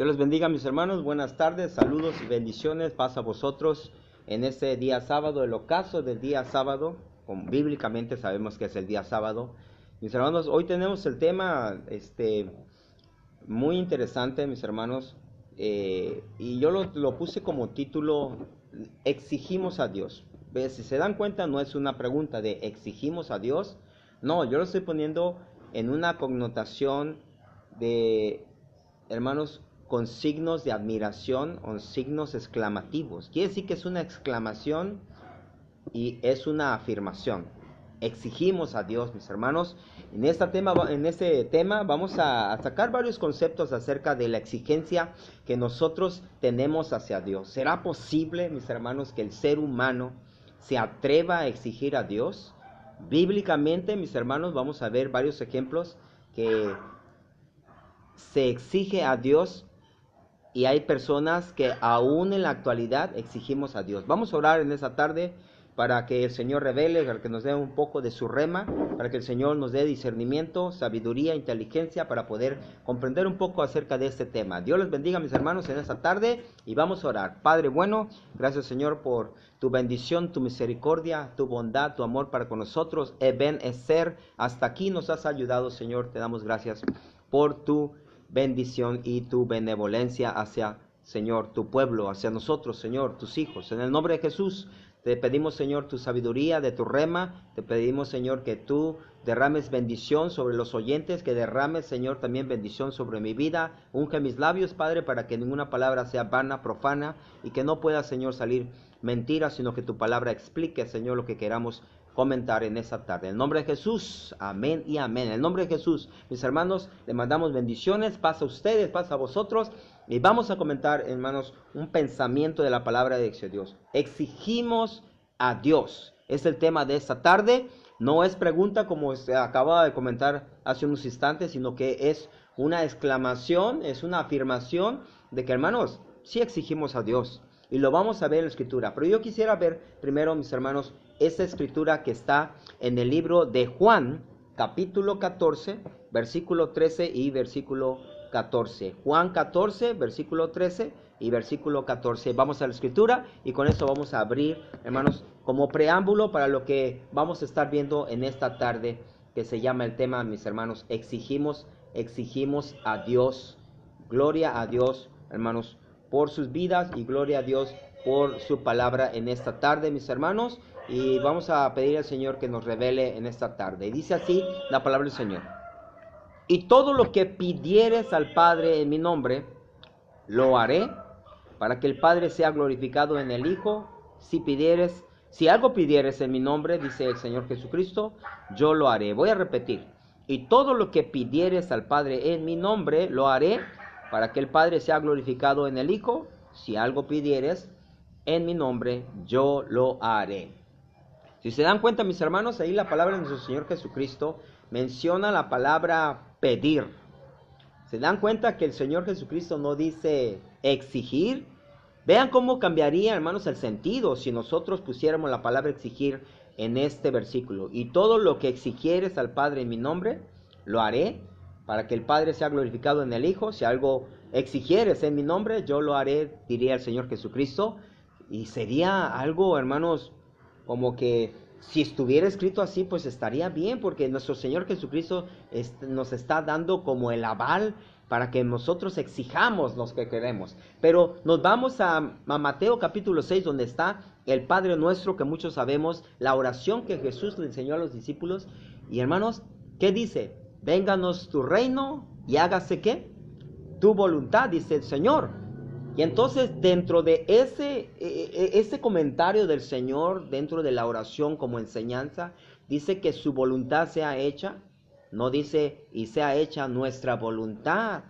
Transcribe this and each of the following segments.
Dios les bendiga, mis hermanos. Buenas tardes, saludos y bendiciones. Paz a vosotros en este día sábado, el ocaso del día sábado. Bíblicamente sabemos que es el día sábado. Mis hermanos, hoy tenemos el tema muy interesante, mis hermanos. Y yo lo puse como título: exigimos a Dios. Si se dan cuenta, no es una pregunta de exigimos a Dios. No, yo lo estoy poniendo en una connotación de, hermanos, con signos de admiración o signos exclamativos. Quiere decir que es una exclamación y es una afirmación. Exigimos a Dios, mis hermanos. En este tema vamos a sacar varios conceptos acerca de la exigencia que nosotros tenemos hacia Dios. ¿Será posible, mis hermanos, que el ser humano se atreva a exigir a Dios? Bíblicamente, mis hermanos, vamos a ver varios ejemplos que se exige a Dios. Y hay personas que aún en la actualidad exigimos a Dios. Vamos a orar en esta tarde para que el Señor revele, para que nos dé un poco de su rema, para que el Señor nos dé discernimiento, sabiduría, inteligencia, para poder comprender un poco acerca de este tema. Dios les bendiga, mis hermanos, en esta tarde, y vamos a orar. Padre bueno, gracias, Señor, por tu bendición, tu misericordia, tu bondad, tu amor para con nosotros. Eben Eser, hasta aquí nos has ayudado, Señor. Te damos gracias por tu bendición y tu benevolencia hacia, Señor, tu pueblo, hacia nosotros, Señor, tus hijos. En el nombre de Jesús te pedimos, Señor, tu sabiduría, de tu rema. Te pedimos, Señor, que tú derrames bendición sobre los oyentes, que derrames, Señor, también bendición sobre mi vida. Unge mis labios, Padre, para que ninguna palabra sea vana, profana, y que no pueda, Señor, salir mentira, sino que tu palabra explique, Señor, lo que queramos comentar en esta tarde. En el nombre de Jesús, amén y amén. En el nombre de Jesús, mis hermanos, le mandamos bendiciones, paz a ustedes, paz a vosotros, y vamos a comentar, hermanos, un pensamiento de la palabra de Dios. Exigimos a Dios. Es el tema de esta tarde. No es pregunta como se acaba de comentar hace unos instantes, sino que es una exclamación, es una afirmación de que, hermanos, sí exigimos a Dios. Y lo vamos a ver en la escritura. Pero yo quisiera ver primero, mis hermanos, esa escritura que está en el libro de Juan, capítulo 14, versículo 13 y versículo 14. Juan 14, versículo 13 y versículo 14. Vamos a la escritura y con eso vamos a abrir, hermanos, como preámbulo para lo que vamos a estar viendo en esta tarde, que se llama el tema, mis hermanos, exigimos a Dios. Gloria a Dios, hermanos, por sus vidas, y gloria a Dios por su palabra en esta tarde, mis hermanos. Y vamos a pedir al Señor que nos revele en esta tarde. Y dice así la palabra del Señor: y todo lo que pidieres al Padre en mi nombre, lo haré, para que el Padre sea glorificado en el Hijo. Si algo pidieres en mi nombre, dice el Señor Jesucristo, yo lo haré. Voy a repetir: y todo lo que pidieres al Padre en mi nombre, lo haré, para que el Padre sea glorificado en el Hijo. Si algo pidieres en mi nombre, yo lo haré. Si se dan cuenta, mis hermanos, ahí la palabra de nuestro Señor Jesucristo menciona la palabra pedir. ¿Se dan cuenta que el Señor Jesucristo no dice exigir? Vean cómo cambiaría, hermanos, el sentido si nosotros pusiéramos la palabra exigir en este versículo. Y todo lo que exigieres al Padre en mi nombre, lo haré, para que el Padre sea glorificado en el Hijo. Si algo exigieres en mi nombre, yo lo haré, diría el Señor Jesucristo. Y sería algo, hermanos, como que si estuviera escrito así, pues estaría bien, porque nuestro Señor Jesucristo nos está dando como el aval para que nosotros exijamos lo que queremos. Pero nos vamos a Mateo capítulo 6, donde está el Padre Nuestro, que muchos sabemos, la oración que Jesús le enseñó a los discípulos. Y hermanos, ¿qué dice? Vénganos tu reino y hágase ¿qué? Tu voluntad, dice el Señor. Y entonces, dentro de ese comentario del Señor, dentro de la oración como enseñanza, dice que su voluntad sea hecha. No dice y sea hecha nuestra voluntad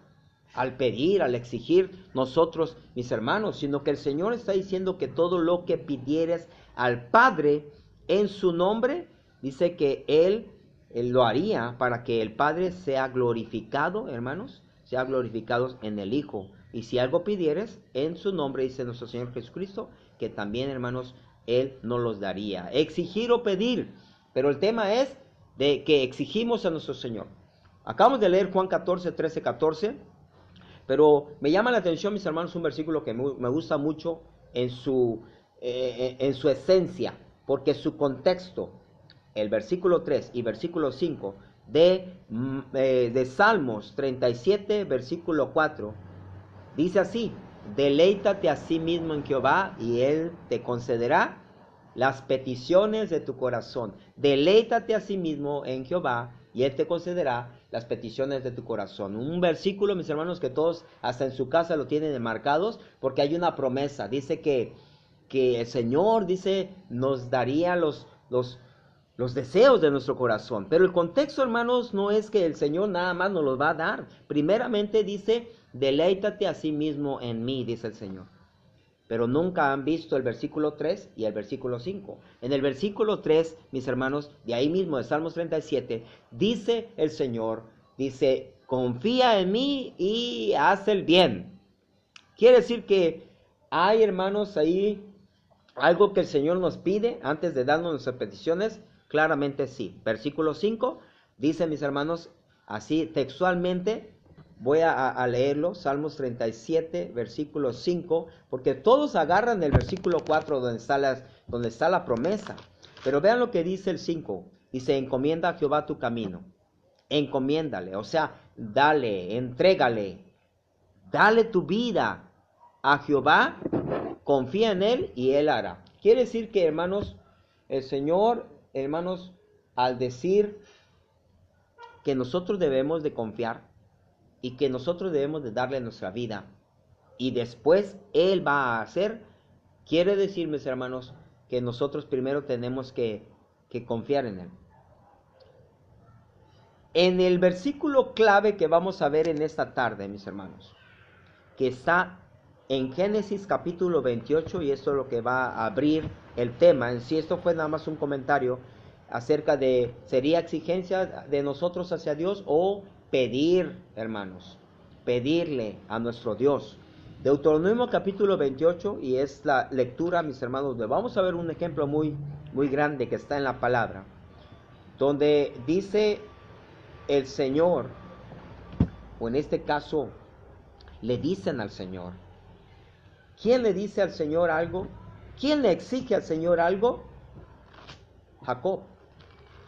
al pedir, al exigir nosotros, mis hermanos, sino que el Señor está diciendo que todo lo que pidieres al Padre en su nombre, dice que Él lo haría, para que el Padre sea glorificado, hermanos, sea glorificado en el Hijo. Y si algo pidieres en su nombre, dice nuestro Señor Jesucristo, que también, hermanos, Él nos los daría. Exigir o pedir. Pero el tema es de que exigimos a nuestro Señor. Acabamos de leer Juan 14, 13, 14. Pero me llama la atención, mis hermanos, un versículo que me gusta mucho en su esencia, porque su contexto, el versículo 3 y versículo 5 de Salmos 37, versículo 4, dice así: deleítate a sí mismo en Jehová y Él te concederá las peticiones de tu corazón. Deleítate a sí mismo en Jehová y Él te concederá las peticiones de tu corazón. Un versículo, mis hermanos, que todos hasta en su casa lo tienen enmarcados, porque hay una promesa. Dice que el Señor, dice, nos daría los deseos de nuestro corazón. Pero el contexto, hermanos, no es que el Señor nada más nos los va a dar. Primeramente dice: deleítate a sí mismo en mí, dice el Señor. Pero nunca han visto el versículo 3 y el versículo 5. En el versículo 3, mis hermanos, de ahí mismo de Salmos 37, dice el Señor, dice: confía en mí y haz el bien. Quiere decir que hay, hermanos, ahí algo que el Señor nos pide antes de darnos nuestras peticiones. Claramente sí. Versículo 5 dice, mis hermanos, así textualmente. Voy a leerlo, Salmos 37, versículo 5, porque todos agarran el versículo 4 donde está la promesa. Pero vean lo que dice el 5. Dice: encomienda a Jehová tu camino. Encomiéndale, o sea, dale, entrégale, dale tu vida a Jehová, confía en Él y Él hará. Quiere decir que, hermanos, el Señor, hermanos, al decir que nosotros debemos de confiar, y que nosotros debemos de darle nuestra vida, y después Él va a hacer, quiere decir, mis hermanos, que nosotros primero tenemos que confiar en Él. En el versículo clave que vamos a ver en esta tarde, mis hermanos, que está en Génesis capítulo 28, y esto es lo que va a abrir el tema. En sí, esto fue nada más un comentario acerca de, ¿sería exigencia de nosotros hacia Dios o pedir, hermanos? Pedirle a nuestro Dios. Deuteronomio capítulo 28, y es la lectura, mis hermanos, donde vamos a ver un ejemplo muy, muy grande que está en la palabra, donde dice el Señor, o en este caso, le dicen al Señor. ¿Quién le dice al Señor algo? ¿Quién le exige al Señor algo? Jacob.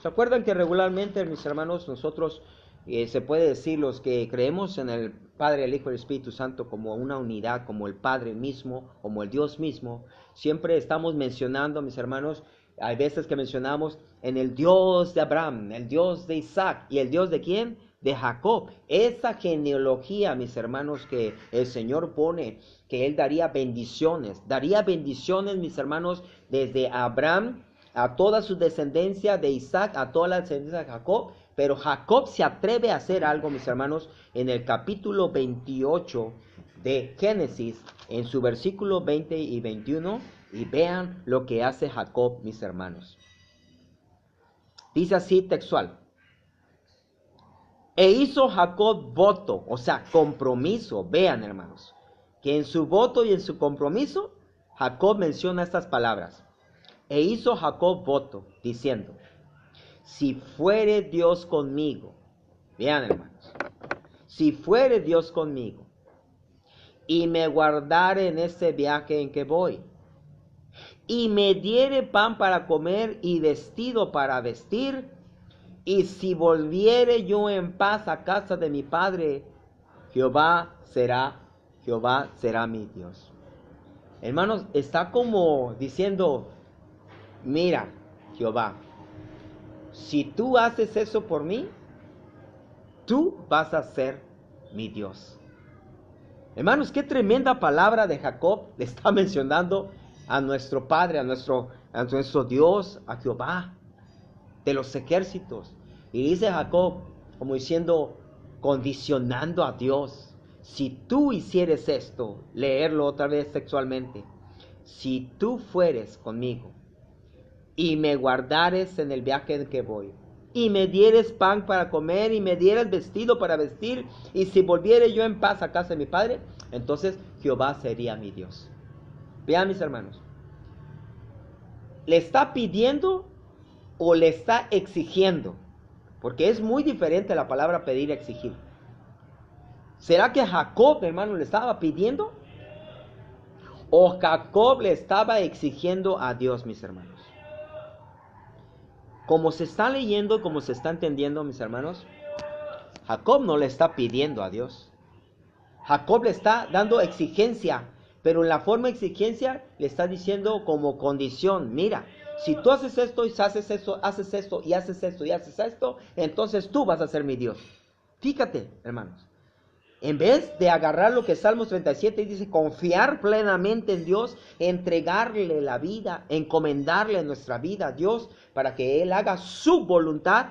¿Se acuerdan que regularmente, mis hermanos, nosotros, se puede decir, los que creemos en el Padre, el Hijo y el Espíritu Santo como una unidad, como el Padre mismo, como el Dios mismo, siempre estamos mencionando, mis hermanos, hay veces que mencionamos en el Dios de Abraham, el Dios de Isaac, y el Dios de ¿quién? De Jacob. Esa genealogía, mis hermanos, que el Señor pone, que Él daría bendiciones, mis hermanos, desde Abraham a toda su descendencia, de Isaac a toda la descendencia de Jacob. Pero Jacob se atreve a hacer algo, mis hermanos, en el capítulo 28 de Génesis, en su versículo 20 y 21, y vean lo que hace Jacob, mis hermanos. Dice así textual: e hizo Jacob voto, o sea, compromiso. Vean, hermanos, que en su voto y en su compromiso, Jacob menciona estas palabras. E hizo Jacob voto, diciendo: si fuere Dios conmigo, vean, hermanos, si fuere Dios conmigo, y me guardare en este viaje en que voy, y me diere pan para comer y vestido para vestir, y si volviere yo en paz a casa de mi padre, Jehová será mi Dios. Hermanos, está como diciendo: mira, Jehová, si tú haces eso por mí, tú vas a ser mi Dios. Hermanos, qué tremenda palabra de Jacob le está mencionando a nuestro Padre, a nuestro Dios, a Jehová de los ejércitos. Y dice Jacob, como diciendo, condicionando a Dios: si tú hicieres esto, leerlo otra vez textualmente, si tú fueres conmigo, y me guardares en el viaje en que voy, y me dieres pan para comer, y me dieres vestido para vestir, y si volviere yo en paz a casa de mi padre, entonces Jehová sería mi Dios. Vean, mis hermanos, ¿le está pidiendo o le está exigiendo? Porque es muy diferente la palabra pedir y exigir. ¿Será que Jacob, hermano, le estaba pidiendo? ¿O Jacob le estaba exigiendo a Dios, mis hermanos? Como se está leyendo, como se está entendiendo, mis hermanos, Jacob no le está pidiendo a Dios. Jacob le está dando exigencia, pero en la forma de exigencia le está diciendo como condición: mira, si tú haces esto y haces esto, haces esto y haces esto y haces esto, entonces tú vas a ser mi Dios. Fíjate, hermanos, en vez de agarrar lo que Salmos 37 dice, confiar plenamente en Dios, entregarle la vida, encomendarle nuestra vida a Dios para que Él haga su voluntad,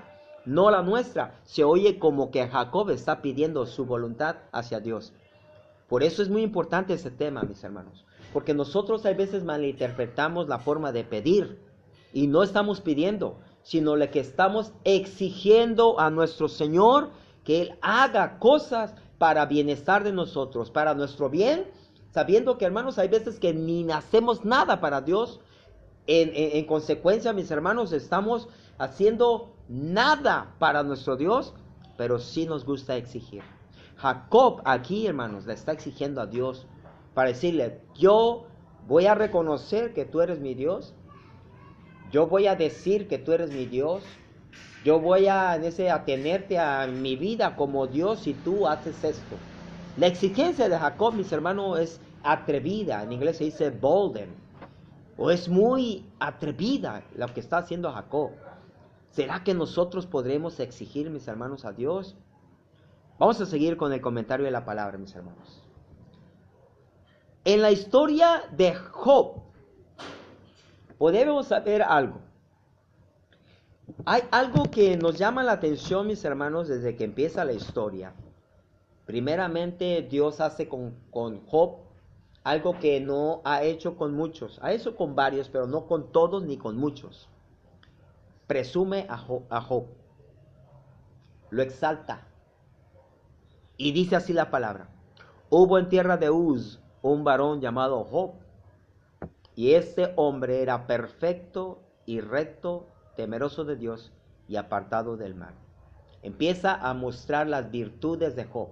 no la nuestra. Se oye como que Jacob está pidiendo su voluntad hacia Dios. Por eso es muy importante este tema, mis hermanos, porque nosotros a veces malinterpretamos la forma de pedir y no estamos pidiendo, sino le que estamos exigiendo a nuestro Señor que Él haga cosas para bienestar de nosotros, para nuestro bien, sabiendo que, hermanos, hay veces que ni hacemos nada para Dios. En consecuencia, mis hermanos, estamos haciendo nada para nuestro Dios, pero sí nos gusta exigir. Jacob aquí, hermanos, le está exigiendo a Dios para decirle: yo voy a reconocer que tú eres mi Dios, yo voy a decir que tú eres mi Dios, yo voy a tenerte a mi vida como Dios si tú haces esto. La exigencia de Jacob, mis hermanos, es atrevida. En inglés se dice bolden, o es muy atrevida lo que está haciendo Jacob. ¿Será que nosotros podremos exigir, mis hermanos, a Dios? Vamos a seguir con el comentario de la palabra, mis hermanos. En la historia de Job podemos saber algo. Hay algo que nos llama la atención, mis hermanos, desde que empieza la historia. Primeramente, Dios hace con Job algo que no ha hecho con muchos. Ha hecho con varios, pero no con todos ni con muchos. Presume a Job. Lo exalta. Y dice así la palabra: hubo en tierra de Uz un varón llamado Job, y este hombre era perfecto y recto, temeroso de Dios y apartado del mal. Empieza a mostrar las virtudes de Job,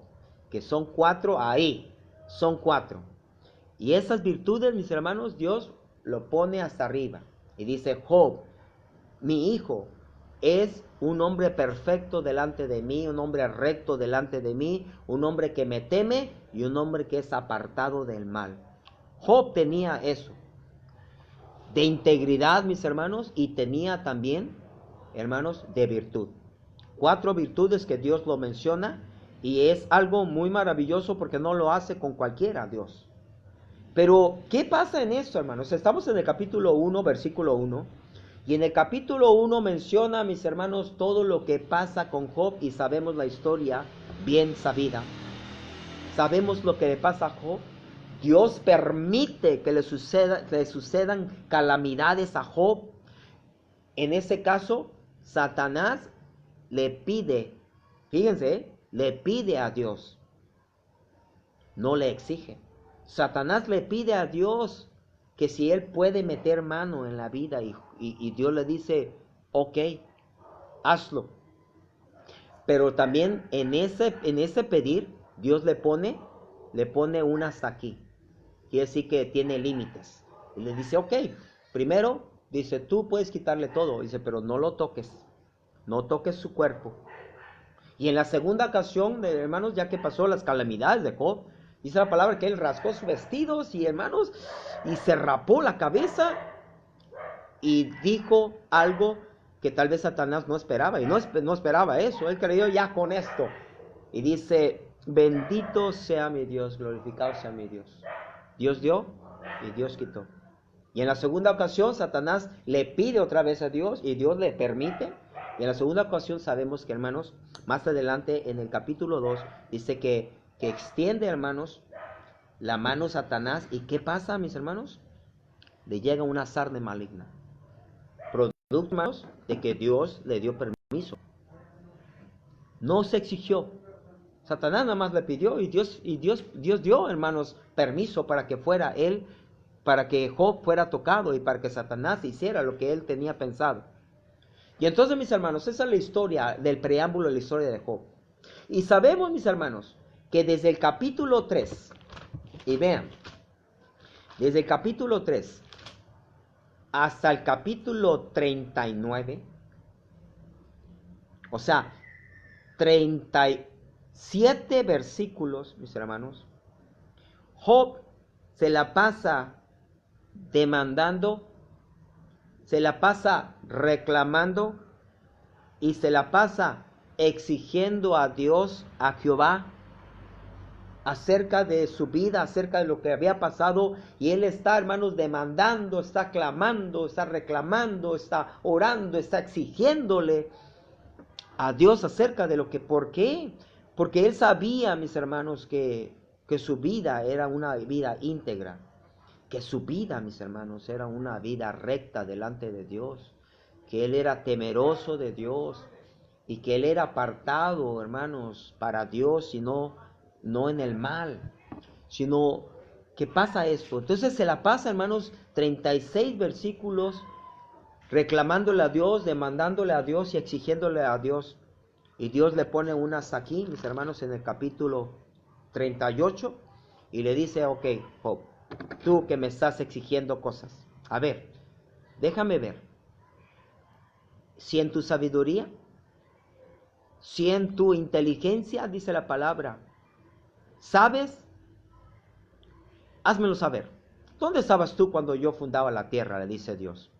que son 4 ahí, son 4. Y esas virtudes, mis hermanos, Dios lo pone hasta arriba. Y dice: Job, mi hijo, es un hombre perfecto delante de mí, un hombre recto delante de mí, un hombre que me teme y un hombre que es apartado del mal. Job tenía eso, de integridad, mis hermanos, y tenía también, hermanos, de virtud. 4 virtudes que Dios lo menciona, y es algo muy maravilloso porque no lo hace con cualquiera Dios. Pero, ¿qué pasa en esto, hermanos? Estamos en el capítulo 1, versículo 1, y en el capítulo 1 menciona, mis hermanos, todo lo que pasa con Job, y sabemos la historia bien sabida. Sabemos lo que le pasa a Job. Dios permite que le sucedan calamidades a Job. En ese caso, Satanás le pide, fíjense, le pide a Dios, no le exige. Satanás le pide a Dios que si él puede meter mano en la vida, y Dios le dice: ok, hazlo. Pero también en ese pedir, Dios le pone un hasta aquí. Quiere decir que tiene límites. Y le dice: ok, primero, dice, tú puedes quitarle todo. Dice, pero no lo toques. No toques su cuerpo. Y en la segunda ocasión, hermanos, ya que pasó las calamidades de Job, dice la palabra que él rasgó sus vestidos y, hermanos, y se rapó la cabeza y dijo algo que tal vez Satanás no esperaba. Y no esperaba eso. Él creyó: ya con esto. Y dice: bendito sea mi Dios, glorificado sea mi Dios. Dios dio y Dios quitó. Y en la segunda ocasión Satanás le pide otra vez a Dios y Dios le permite. Y en la segunda ocasión sabemos que, hermanos, más adelante en el capítulo 2 dice que extiende, hermanos, la mano Satanás. ¿Y qué pasa, mis hermanos? Le llega una sarna maligna. Producto, hermanos, de que Dios le dio permiso. No se exigió. Satanás nada más le pidió y Dios dio, hermanos, permiso para que fuera él, para que Job fuera tocado y para que Satanás hiciera lo que él tenía pensado. Y entonces, mis hermanos, esa es la historia del preámbulo de la historia de Job. Y sabemos, mis hermanos, que desde el capítulo 3, y vean, desde el capítulo 3 hasta el capítulo 39, o sea, 37 versículos, mis hermanos, Job se la pasa demandando, se la pasa reclamando y se la pasa exigiendo a Dios, a Jehová, acerca de su vida, acerca de lo que había pasado, y él está, hermanos, demandando, está clamando, está reclamando, está orando, está exigiéndole a Dios acerca de lo que, ¿por qué? Porque él sabía, mis hermanos, que su vida era una vida íntegra, que su vida, mis hermanos, era una vida recta delante de Dios, que él era temeroso de Dios y que él era apartado, hermanos, para Dios y no en el mal, sino que pasa esto. Entonces se la pasa, hermanos, 36 versículos reclamándole a Dios, demandándole a Dios y exigiéndole a Dios. Y Dios le pone unas aquí, mis hermanos, en el capítulo 38 y le dice, ok, Job, tú que me estás exigiendo cosas, a ver, déjame ver, si en tu sabiduría, si en tu inteligencia, dice la palabra, ¿sabes? Házmelo saber. ¿Dónde estabas tú cuando yo fundaba la tierra? Le dice Dios.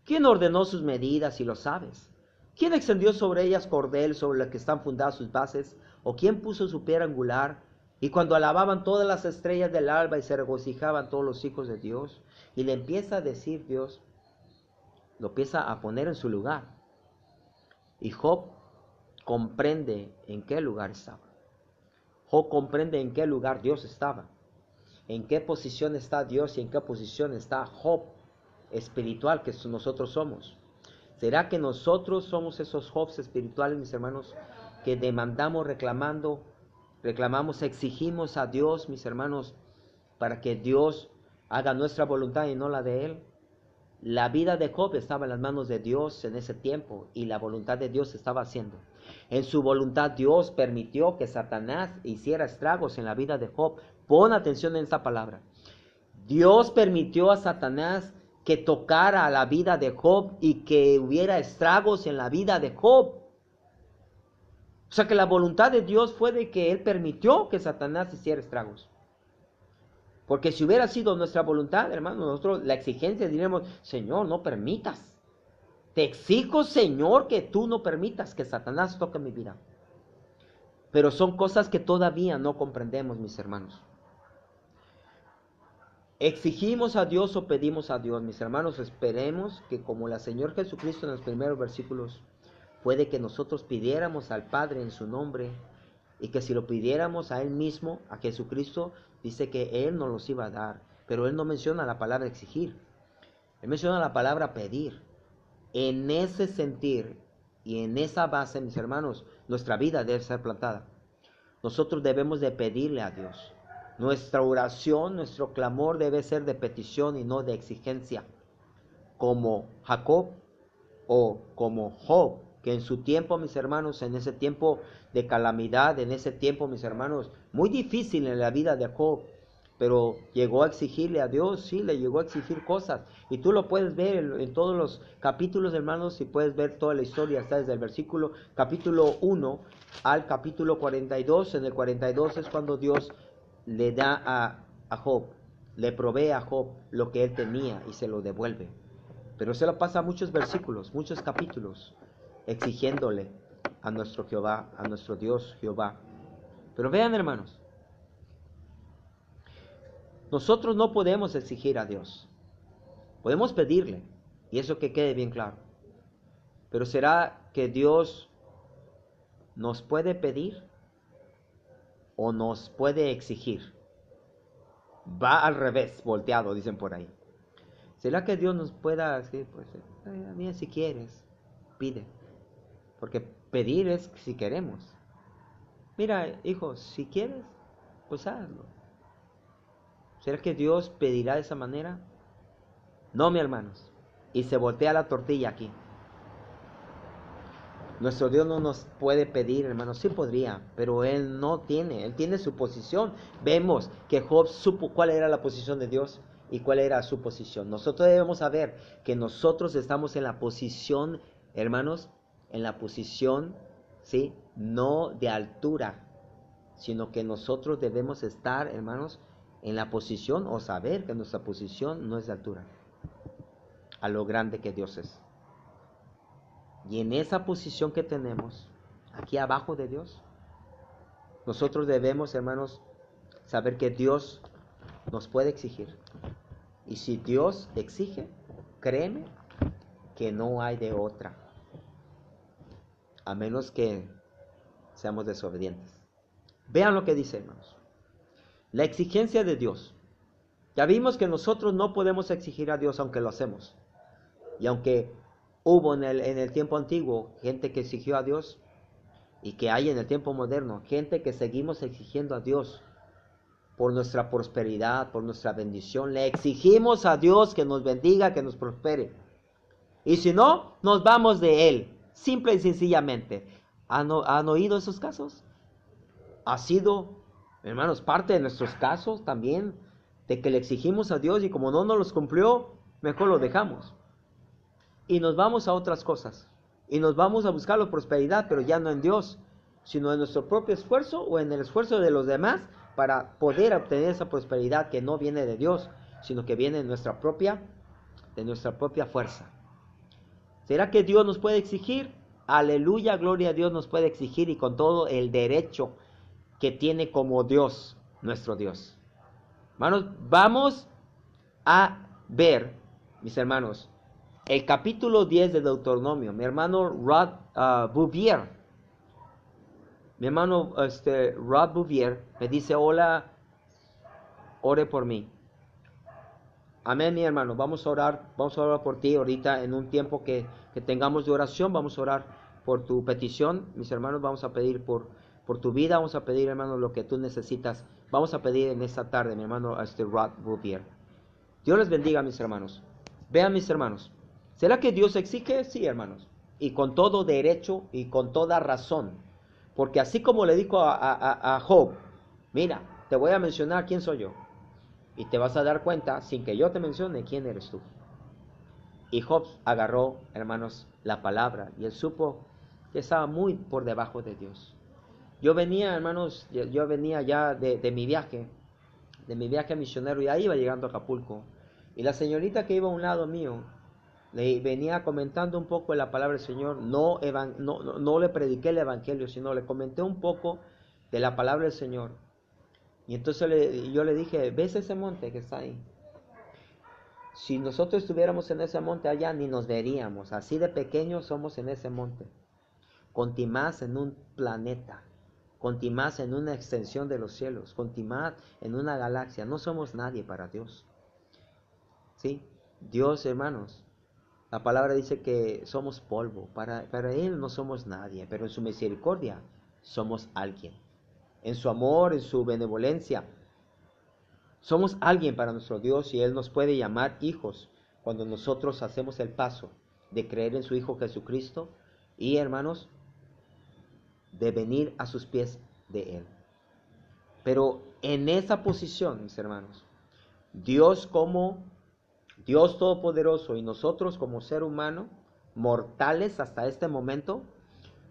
¿Quién ordenó sus medidas si lo sabes? ¿Quién extendió sobre ellas cordel sobre las que están fundadas sus bases? ¿O quién puso su piedra angular? Y cuando alababan todas las estrellas del alba y se regocijaban todos los hijos de Dios. Y le empieza a decir Dios, lo empieza a poner en su lugar. Y Job comprende en qué lugar estaba. Job comprende en qué lugar Dios estaba. En qué posición está Dios y en qué posición está Job espiritual que nosotros somos. ¿Será que nosotros somos esos Jobs espirituales, mis hermanos, que demandamos, reclamamos, exigimos a Dios, mis hermanos, para que Dios haga nuestra voluntad y no la de Él? La vida de Job estaba en las manos de Dios en ese tiempo y la voluntad de Dios se estaba haciendo. En su voluntad Dios permitió que Satanás hiciera estragos en la vida de Job. Pon atención en esta palabra. Dios permitió a Satanás que tocara a la vida de Job y que hubiera estragos en la vida de Job. O sea que la voluntad de Dios fue de que Él permitió que Satanás hiciera estragos. Porque si hubiera sido nuestra voluntad, hermano, nosotros la exigencia diríamos, Señor, no permitas. Te exijo, Señor, que tú no permitas que Satanás toque mi vida. Pero son cosas que todavía no comprendemos, mis hermanos. Exigimos a Dios o pedimos a Dios, mis hermanos, esperemos que como el Señor Jesucristo en los primeros versículos, puede que nosotros pidiéramos al Padre en su nombre y que si lo pidiéramos a Él mismo, a Jesucristo, dice que Él nos los iba a dar, pero Él no menciona la palabra exigir, Él menciona la palabra pedir. En ese sentir y en esa base, mis hermanos, nuestra vida debe ser plantada. Nosotros debemos de pedirle a Dios. Nuestra oración, nuestro clamor debe ser de petición y no de exigencia, como Jacob o como Job, que en su tiempo, mis hermanos, en ese tiempo de calamidad, en ese tiempo, mis hermanos, muy difícil en la vida de Job, pero llegó a exigirle a Dios, sí, le llegó a exigir cosas, y tú lo puedes ver en todos los capítulos, hermanos, y puedes ver toda la historia, está desde el capítulo 1 al capítulo 42, en el 42 es cuando Dios le da a Job, le provee a Job lo que él tenía y se lo devuelve. Pero se lo pasa muchos versículos, muchos capítulos, exigiéndole a nuestro Jehová, a nuestro Dios Jehová. Pero vean, hermanos, nosotros no podemos exigir a Dios. Podemos pedirle, y eso que quede bien claro. Pero ¿será que Dios nos puede pedir o nos puede exigir? Va al revés, volteado, dicen por ahí. ¿Será que Dios nos pueda decir, pues, mira, si quieres, pide? Porque pedir es si queremos. Mira, hijo, si quieres, pues hazlo. ¿Será que Dios pedirá de esa manera? No, mis hermanos. Y se voltea la tortilla aquí. Nuestro Dios no nos puede pedir, hermanos, sí podría, pero Él no tiene, Él tiene su posición. Vemos que Job supo cuál era la posición de Dios y cuál era su posición. Nosotros debemos saber que nosotros estamos en la posición, hermanos, en la posición, ¿sí? No de altura, sino que nosotros debemos estar, hermanos, en la posición o saber que nuestra posición no es de altura a lo grande que Dios es. Y en esa posición que tenemos, aquí abajo de Dios, nosotros debemos, hermanos, saber que Dios nos puede exigir. Y si Dios exige, créeme que no hay de otra, a menos que seamos desobedientes. Vean lo que dice, hermanos. La exigencia de Dios. Ya vimos que nosotros no podemos exigir a Dios aunque lo hacemos. Y aunque hubo en el tiempo antiguo gente que exigió a Dios, y que hay en el tiempo moderno gente que seguimos exigiendo a Dios por nuestra prosperidad, por nuestra bendición. Le exigimos a Dios que nos bendiga, que nos prospere. Y si no, nos vamos de Él, simple y sencillamente. ¿Han oído esos casos? Ha sido, hermanos, parte de nuestros casos también, de que le exigimos a Dios y como no nos los cumplió, mejor lo dejamos. Y nos vamos a otras cosas. Y nos vamos a buscar la prosperidad, pero ya no en Dios, sino en nuestro propio esfuerzo o en el esfuerzo de los demás para poder obtener esa prosperidad que no viene de Dios, sino que viene de nuestra propia fuerza. ¿Será que Dios nos puede exigir? Aleluya, gloria a Dios, nos puede exigir y con todo el derecho que tiene como Dios, nuestro Dios. Hermanos, vamos a ver, mis hermanos, el capítulo 10 de Deuteronomio. Mi hermano Rod Bouvier, Rod Bouvier me dice: hola, ore por mí. Amén, mi hermano. Vamos a orar por ti ahorita en un tiempo que tengamos de oración. Vamos a orar por tu petición, mis hermanos. Vamos a pedir por tu vida. Vamos a pedir, hermano, lo que tú necesitas. Vamos a pedir en esta tarde, mi hermano Rod Bouvier. Dios les bendiga, mis hermanos. Vean, mis hermanos. ¿Será que Dios exige? Sí, hermanos. Y con todo derecho y con toda razón. Porque así como le dijo a Job: mira, te voy a mencionar quién soy yo. Y te vas a dar cuenta, sin que yo te mencione, quién eres tú. Y Job agarró, hermanos, la palabra. Y él supo que estaba muy por debajo de Dios. Yo venía, hermanos, yo venía ya de mi viaje misionero. Y ahí iba llegando a Acapulco. Y la señorita que iba a un lado mío, le venía comentando un poco de la palabra del Señor. No le prediqué el evangelio, sino le comenté un poco de la palabra del Señor. Y entonces yo le dije: ¿ves ese monte que está ahí? Si nosotros estuviéramos en ese monte allá, ni nos veríamos. Así de pequeños somos en ese monte. Contimás en un planeta. Contimás en una extensión de los cielos. Contimás en una galaxia. No somos nadie para Dios. ¿Sí? Dios, hermanos, la palabra dice que somos polvo. Para Él no somos nadie, pero en su misericordia somos alguien. En su amor, en su benevolencia, somos alguien para nuestro Dios, y Él nos puede llamar hijos cuando nosotros hacemos el paso de creer en su Hijo Jesucristo y, hermanos, de venir a sus pies de Él. Pero en esa posición, mis hermanos, Dios como Dios Todopoderoso y nosotros como ser humano, mortales hasta este momento,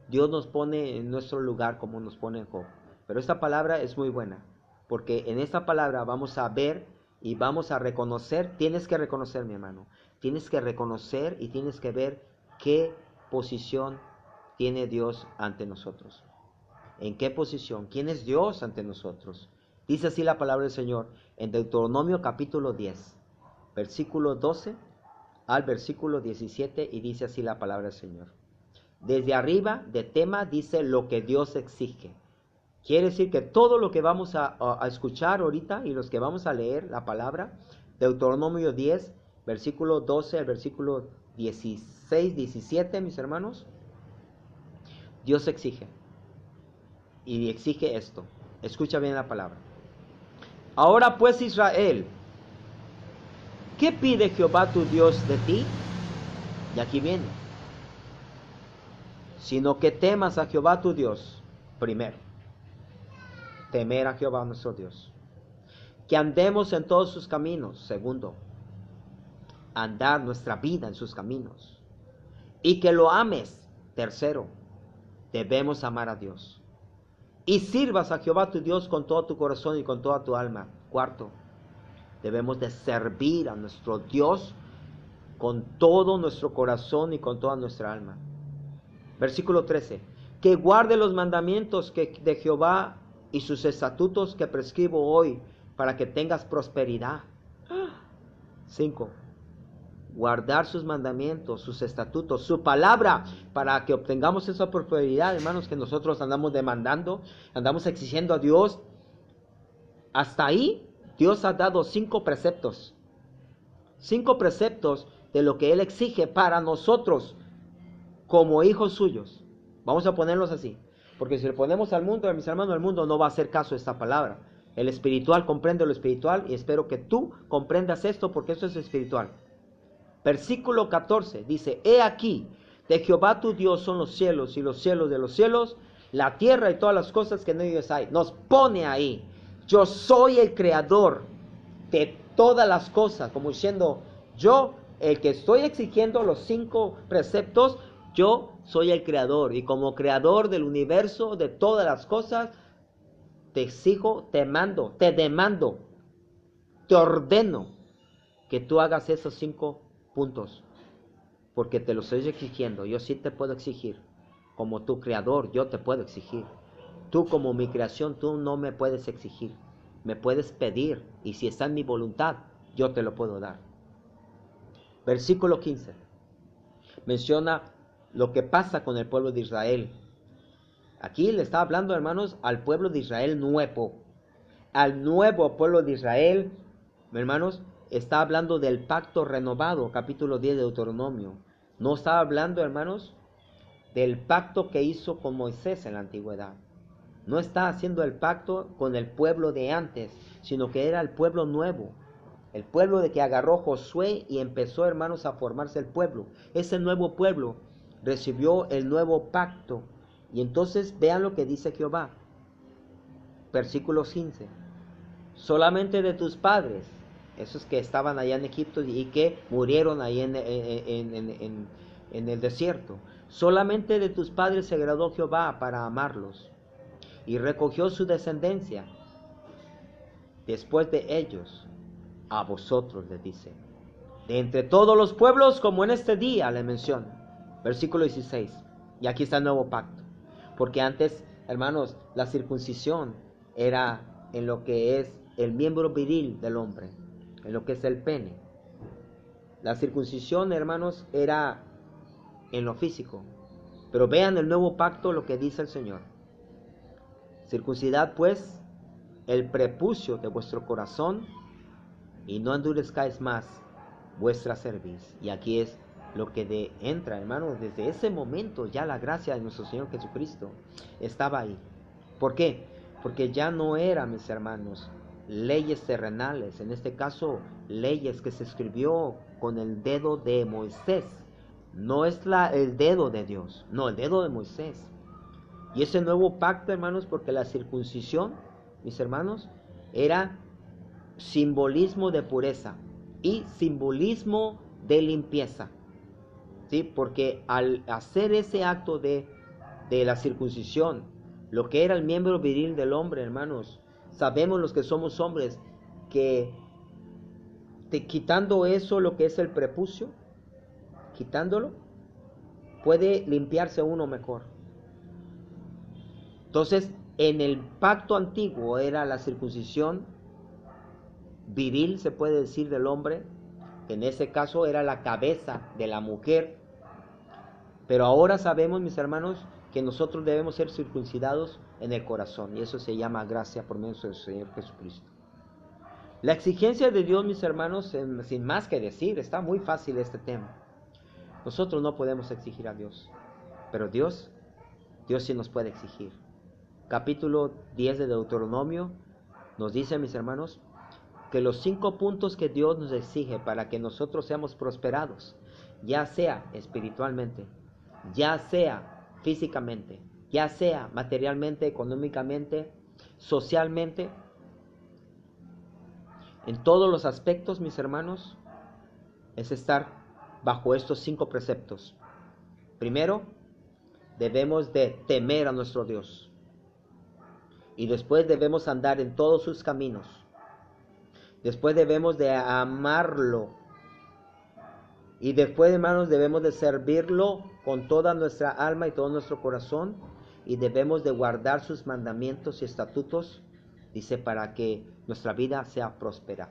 Dios nos pone en nuestro lugar como nos pone en Job. Pero esta palabra es muy buena, porque en esta palabra vamos a ver y vamos a reconocer. Tienes que reconocer, mi hermano, tienes que reconocer y tienes que ver qué posición tiene Dios ante nosotros. ¿En qué posición? ¿Quién es Dios ante nosotros? Dice así la palabra del Señor en Deuteronomio capítulo 10, versículo 12 al versículo 17, y dice así la palabra del Señor. Desde arriba de tema dice lo que Dios exige. Quiere decir que todo lo que vamos a escuchar ahorita y los que vamos a leer la palabra, Deuteronomio 10, versículo 12 al versículo 16, 17, mis hermanos, Dios exige. Y exige esto. Escucha bien la palabra. Ahora pues, Israel, ¿qué pide Jehová tu Dios de ti? Y aquí viene. sino que temas a Jehová tu Dios, primero. Temer a Jehová nuestro Dios. Que andemos en todos sus caminos, segundo. Andar nuestra vida en sus caminos. Y que lo ames, tercero. Debemos amar a Dios. Y sirvas a Jehová tu Dios con todo tu corazón y con toda tu alma. Cuarto, debemos de servir a nuestro Dios con todo nuestro corazón y con toda nuestra alma. Versículo 13. Que guarde los mandamientos de Jehová y sus estatutos que prescribo hoy para que tengas prosperidad. 5. Guardar sus mandamientos, sus estatutos, su palabra, para que obtengamos esa prosperidad, hermanos, que nosotros andamos demandando, andamos exigiendo a Dios. Hasta ahí, Dios ha dado 5 preceptos. 5 preceptos de lo que Él exige para nosotros como hijos suyos. Vamos a ponerlos así, porque si le ponemos al mundo, mis hermanos, el mundo no va a hacer caso a esta palabra. El espiritual comprende lo espiritual y espero que tú comprendas esto porque eso es espiritual. Versículo 14 dice, he aquí, de Jehová tu Dios son los cielos y los cielos de los cielos, la tierra y todas las cosas que en ellos hay. Nos pone ahí, yo soy el creador de todas las cosas, como diciendo, yo, el que estoy exigiendo los 5 preceptos, yo soy el creador y como creador del universo, de todas las cosas, te exijo, te mando, te demando, te ordeno que tú hagas esos 5 puntos, porque te los estoy exigiendo. Yo sí te puedo exigir, como tu creador, yo te puedo exigir. Tú como mi creación, tú no me puedes exigir, me puedes pedir, y si está en mi voluntad, yo te lo puedo dar. Versículo 15, menciona lo que pasa con el pueblo de Israel. Aquí le está hablando, hermanos, al pueblo de Israel nuevo, al nuevo pueblo de Israel, hermanos. Está hablando del pacto renovado, capítulo 10 de Deuteronomio. No está hablando, hermanos, del pacto que hizo con Moisés en la antigüedad. No está haciendo el pacto con el pueblo de antes, sino que era el pueblo nuevo. El pueblo de que agarró Josué y empezó, hermanos, a formarse el pueblo. Ese nuevo pueblo recibió el nuevo pacto. Y entonces vean lo que dice Jehová. Versículo 15. Solamente de tus padres, esos que estaban allá en Egipto y que murieron ahí en el desierto. Solamente de tus padres se agradó Jehová para amarlos. Y recogió su descendencia. Después de ellos, a vosotros les dice. De entre todos los pueblos, como en este día le menciona. Versículo 16. Y aquí está el nuevo pacto. Porque antes, hermanos, la circuncisión era en lo que es el miembro viril del hombre, en lo que es el pene. La circuncisión, hermanos, era en lo físico. Pero vean el nuevo pacto, lo que dice el Señor. Circuncidad pues el prepucio de vuestro corazón y no endurezcáis más vuestra cerviz. Y aquí es lo que entra, hermanos, desde ese momento ya la gracia de nuestro Señor Jesucristo estaba ahí. ¿Por qué? Porque ya no eran, mis hermanos, leyes terrenales, en este caso leyes que se escribió con el dedo de Moisés. No es el dedo de Dios, no, el dedo de Moisés. Y ese nuevo pacto, hermanos, porque la circuncisión, mis hermanos, era simbolismo de pureza y simbolismo de limpieza. ¿Sí? Porque al hacer ese acto de la circuncisión, lo que era el miembro viril del hombre, hermanos, sabemos los que somos hombres que quitando eso, lo que es el prepucio, quitándolo, puede limpiarse uno mejor. Entonces, en el pacto antiguo era la circuncisión viril, se puede decir, del hombre. En ese caso era la cabeza de la mujer. Pero ahora sabemos, mis hermanos, que nosotros debemos ser circuncidados en el corazón. Y eso se llama gracia por medio del Señor Jesucristo. La exigencia de Dios, mis hermanos, sin más que decir, está muy fácil este tema. Nosotros no podemos exigir a Dios. Pero Dios sí nos puede exigir. Capítulo 10 de Deuteronomio nos dice, mis hermanos, que los 5 puntos que Dios nos exige para que nosotros seamos prosperados, ya sea espiritualmente, ya sea físicamente, ya sea materialmente, económicamente, socialmente, en todos los aspectos, mis hermanos, es estar bajo estos 5 preceptos. Primero, debemos de temer a nuestro Dios. Y después debemos andar en todos sus caminos. Después debemos de amarlo. Y después, hermanos, debemos de servirlo con toda nuestra alma y todo nuestro corazón. Y debemos de guardar sus mandamientos y estatutos, dice, para que nuestra vida sea próspera.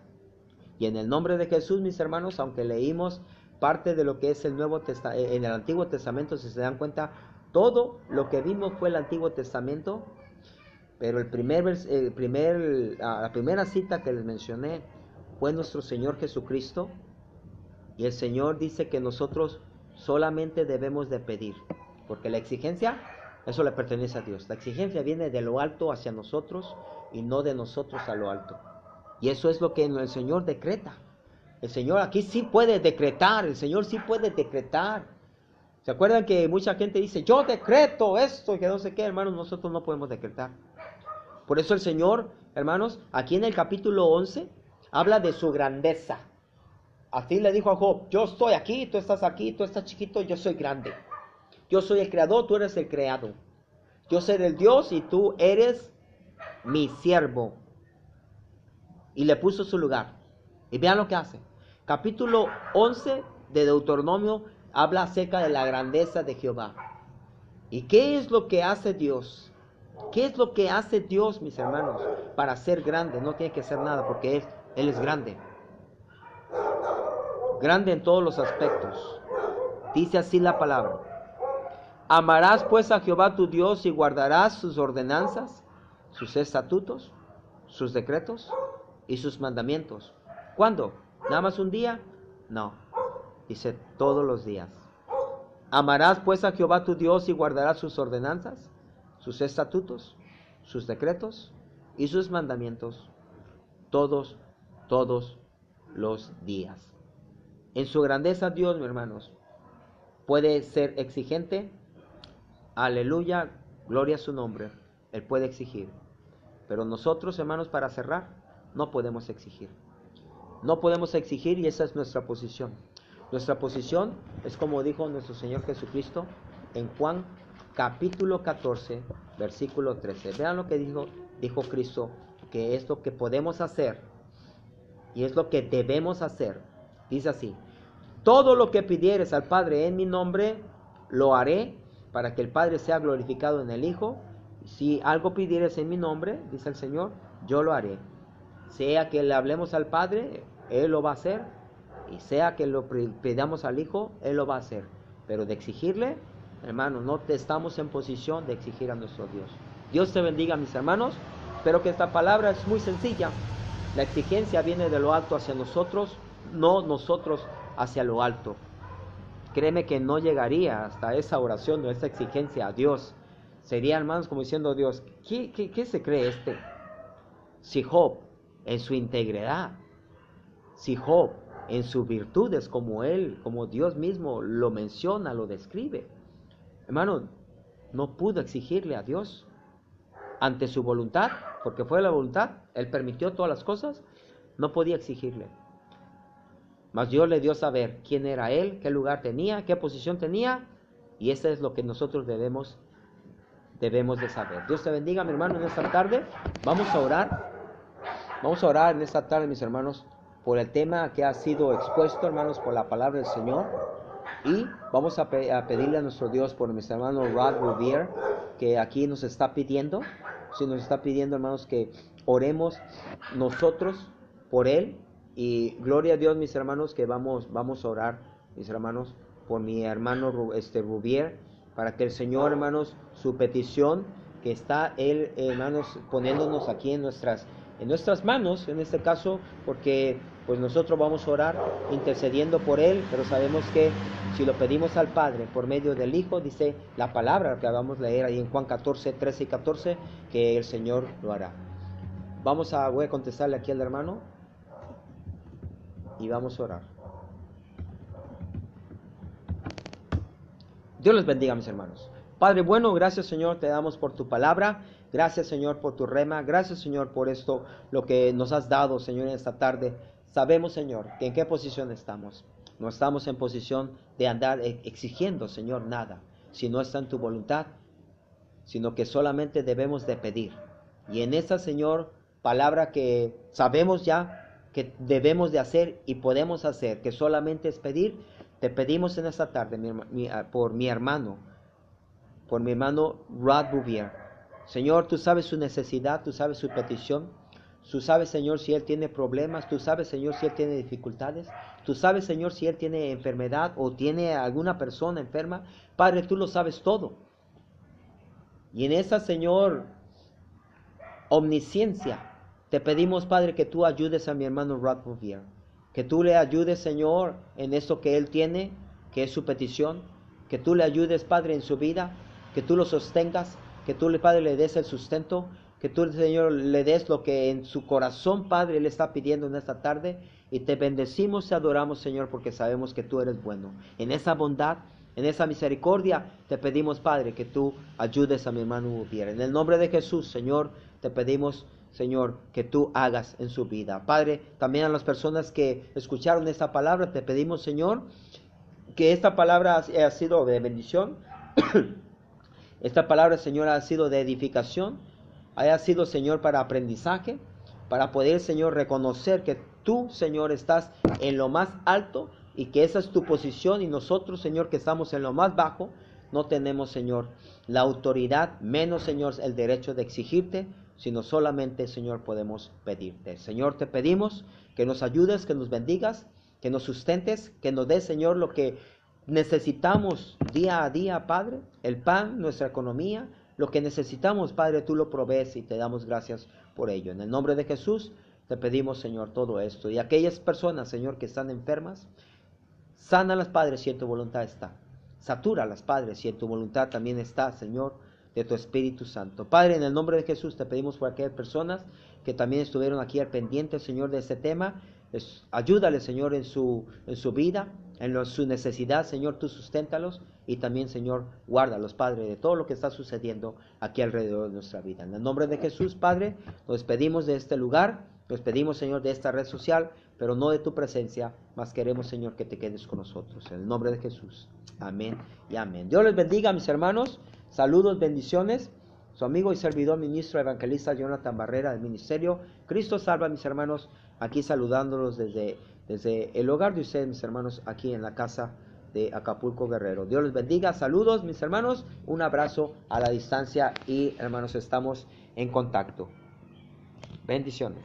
Y en el nombre de Jesús, mis hermanos, aunque leímos parte de lo que es el en el Antiguo Testamento, si se dan cuenta, todo lo que vimos fue el Antiguo Testamento, pero la primera cita que les mencioné fue nuestro Señor Jesucristo, y el Señor dice que nosotros solamente debemos de pedir, porque la exigencia, eso le pertenece a Dios. La exigencia viene de lo alto hacia nosotros y no de nosotros a lo alto. Y eso es lo que el Señor decreta. El Señor aquí sí puede decretar, el Señor sí puede decretar. ¿Se acuerdan que mucha gente dice, yo decreto esto, que no sé qué? Hermanos, nosotros no podemos decretar. Por eso el Señor, hermanos, aquí en el capítulo 11, habla de su grandeza. Así le dijo a Job, yo estoy aquí, tú estás chiquito, yo soy grande. Yo soy el creador, tú eres el creado. Yo soy el Dios y tú eres mi siervo. Y le puso su lugar. Y vean lo que hace. Capítulo 11 de Deuteronomio habla acerca de la grandeza de Jehová. ¿Y qué es lo que hace Dios? ¿Qué es lo que hace Dios, mis hermanos, para ser grande? No tiene que ser nada porque Él es grande. Grande en todos los aspectos. Dice así la palabra. Amarás pues a Jehová tu Dios y guardarás sus ordenanzas, sus estatutos, sus decretos y sus mandamientos. ¿Cuándo? ¿Nada más un día? No. Dice todos los días. Amarás pues a Jehová tu Dios y guardarás sus ordenanzas, sus estatutos, sus decretos y sus mandamientos todos los días. En su grandeza Dios, mis hermanos, puede ser exigente. Aleluya, gloria a su nombre. Él puede exigir. Pero nosotros, hermanos, para cerrar, no podemos exigir. No podemos exigir y esa es nuestra posición. Nuestra posición es como dijo nuestro Señor Jesucristo en Juan capítulo 14, versículo 13. Vean lo que dijo Cristo, que es lo que podemos hacer y es lo que debemos hacer. Dice así, todo lo que pidieres al Padre en mi nombre, lo haré para que el Padre sea glorificado en el Hijo. Si algo pidieres en mi nombre, dice el Señor, yo lo haré. Sea que le hablemos al Padre, Él lo va a hacer. Y sea que lo pidamos al Hijo, Él lo va a hacer. Pero de exigirle, hermano, no estamos en posición de exigir a nuestro Dios. Dios te bendiga, mis hermanos. Espero que esta palabra es muy sencilla. La exigencia viene de lo alto hacia nosotros, no nosotros hacia lo alto. Créeme que no llegaría hasta esa oración o esa exigencia a Dios. Sería, hermanos, como diciendo Dios, ¿qué se cree este? Si Job, en su integridad, si Job, en sus virtudes, como Dios mismo lo menciona, lo describe, hermano, no pudo exigirle a Dios ante su voluntad, porque fue la voluntad, Él permitió todas las cosas, no podía exigirle. Mas Dios le dio saber quién era Él, qué lugar tenía, qué posición tenía, y eso es lo que nosotros debemos de saber. Dios te bendiga, mi hermano, en esta tarde. Vamos a orar en esta tarde, mis hermanos, por el tema que ha sido expuesto, hermanos, por la palabra del Señor. Y vamos a pedirle a nuestro Dios por nuestro hermano Rod Rubier, que aquí nos está pidiendo, hermanos, que oremos nosotros por él. Y gloria a Dios, mis hermanos, que vamos a orar, mis hermanos, por mi hermano Rubier, para que el Señor, hermanos, su petición, que está él, hermanos, poniéndonos aquí en nuestras manos, en este caso, porque pues nosotros vamos a orar intercediendo por él, pero sabemos que si lo pedimos al Padre por medio del Hijo, dice la palabra que vamos a leer ahí en Juan 14, 13 y 14, que el Señor lo hará. Voy a contestarle aquí al hermano y vamos a orar. Dios les bendiga, mis hermanos. Padre bueno, gracias Señor, te damos por tu palabra. Gracias Señor por tu rema. Gracias Señor por esto, lo que nos has dado Señor en esta tarde. Sabemos Señor que en qué posición estamos. No estamos en posición de andar exigiendo Señor nada, si no está en tu voluntad, sino que solamente debemos de pedir. Y en esa Señor palabra que sabemos ya que debemos de hacer y podemos hacer, que solamente es pedir, te pedimos en esta tarde por mi hermano Rod Bouvier. Señor, tú sabes su necesidad, tú sabes su petición, tú sabes, Señor, si él tiene problemas, tú sabes, Señor, si él tiene dificultades, tú sabes, Señor, si él tiene enfermedad o tiene alguna persona enferma. Padre, tú lo sabes todo. Y en esa, Señor, omnisciencia, te pedimos, Padre, que tú ayudes a mi hermano Rod Bouvier, que tú le ayudes, Señor, en esto que él tiene, que es su petición, que tú le ayudes, Padre, en su vida, que tú lo sostengas, que tú, Padre, le des el sustento, que tú, Señor, le des lo que en su corazón, Padre, él está pidiendo en esta tarde, y te bendecimos y adoramos, Señor, porque sabemos que tú eres bueno. En esa bondad, en esa misericordia, te pedimos, Padre, que tú ayudes a mi hermano Bouvier. En el nombre de Jesús, Señor, te pedimos, Señor, que tú hagas en su vida. Padre, también a las personas que escucharon esta palabra, te pedimos, Señor, que esta palabra ha sido de bendición. Esta palabra, Señor, ha sido de edificación, haya sido, Señor, para aprendizaje, para poder, Señor, reconocer que tú, Señor, estás en lo más alto y que esa es tu posición, y nosotros, Señor, que estamos en lo más bajo, no tenemos, Señor, la autoridad, menos, Señor, el derecho de exigirte, sino solamente, Señor, podemos pedirte. Señor, te pedimos que nos ayudes, que nos bendigas, que nos sustentes, que nos des, Señor, lo que necesitamos día a día, Padre, el pan, nuestra economía, lo que necesitamos, Padre, tú lo provees y te damos gracias por ello. En el nombre de Jesús te pedimos, Señor, todo esto. Y aquellas personas, Señor, que están enfermas, sánalas, Padre, si en tu voluntad está. Satúralas, Padre, si en tu voluntad también está, Señor, de tu Espíritu Santo. Padre, en el nombre de Jesús te pedimos por aquellas personas que también estuvieron aquí al pendiente, Señor, de este tema. Ayúdale, Señor, en su vida, su necesidad, Señor, tú susténtalos, y también, Señor, guárdalos, Padre, de todo lo que está sucediendo aquí alrededor de nuestra vida. En el nombre de Jesús, Padre, nos despedimos de este lugar, nos despedimos, Señor, de esta red social, pero no de tu presencia, mas queremos, Señor, que te quedes con nosotros. En el nombre de Jesús. Amén y amén. Dios les bendiga, mis hermanos. Saludos, bendiciones. Su amigo y servidor, ministro evangelista Jonathan Barrera, del ministerio Cristo Salva, mis hermanos, aquí saludándolos desde el hogar de ustedes, mis hermanos, aquí en la casa de Acapulco, Guerrero. Dios les bendiga. Saludos, mis hermanos. Un abrazo a la distancia y, hermanos, estamos en contacto. Bendiciones.